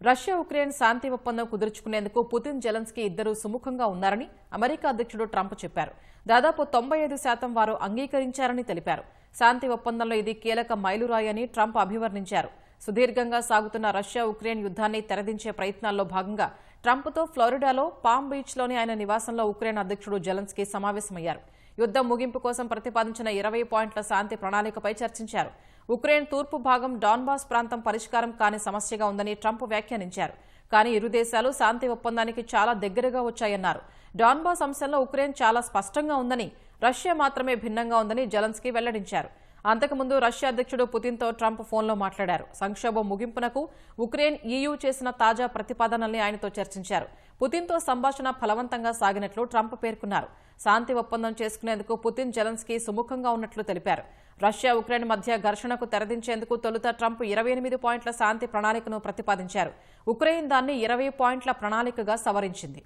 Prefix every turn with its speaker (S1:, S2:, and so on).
S1: Russia Ukraine శాంతి ఒప్పందం కుదుర్చుకునేందుకు Putin Zelensky ఇద్దరూ సుముఖంగా ఉన్నారని అమెరికా అధ్యక్షుడు ట్రంప్ చెప్పారు. దాదాపు 95% వారు అంగీకరించారని తెలిపారు. శాంతి ఒప్పందంలో ఇది కీలక మైలురాయి అని ట్రంప్ అభివర్ణించారు. సుదీర్ఘంగా సాగుతున్న రష్యా ఉక్రెయిన్ యుద్ధాన్ని తెరదించే ప్రయత్నాల్లో భాగంగా ట్రంప్తో ఫ్లోరిడాలో పామ్ బీచ్లోని ఆయన నివాసంలో ఉక్రెయిన్ అధ్యక్షుడు జెలెన్స్కీ సమావేశమయ్యారు. యుద్దం ముగింపు కోసం ప్రతిపాదించిన 20 పాయింట్ల శాంతి ప్రణాళికపై చర్చించారు. ఉక్రెయిన్ తూర్పు భాగం డాన్బాస్ ప్రాంతం పరిష్కారం కాని సమస్యగా ఉందని ట్రంప్ వ్యాఖ్యానించారు. కానీ ఇరు దేశాలు శాంతి ఒప్పందానికి చాలా దగ్గరగా వచ్చాయన్నారు. డాన్బాస్ అంశంలో ఉక్రెయిన్ చాలా స్పష్టంగా ఉందని, రష్యా మాత్రమే భిన్నంగా ఉందని జెలెన్స్కీ వెల్లడించారు. అంతకుముందు రష్యా అధ్యక్షుడు పుతిన్తో ట్రంప్ ఫోన్లో మాట్లాడారు. సంక్షోభం ముగింపునకు ఉక్రెయిన్ EU చేసిన తాజా ప్రతిపాదనల్ని ఆయనతో చర్చించారు. పుతిన్తో సంభాషణ ఫలవంతంగా సాగినట్లు ట్రంప్ పేర్కొన్నారు. శాంతి ఒప్పందం చేసుకునేందుకు పుతిన్ జెలెన్స్కీ సుముఖంగా ఉన్నట్లు తెలిపారు. రష్యా ఉక్రెయిన్ మధ్య ఘర్షణకు తెరదించేందుకు తొలుత ట్రంప్ 28 పాయింట్ల శాంతి ప్రణాళికను ప్రతిపాదించారు. ఉక్రెయిన్ దాన్ని 20 పాయింట్ల ప్రణాళికగా సవరించింది.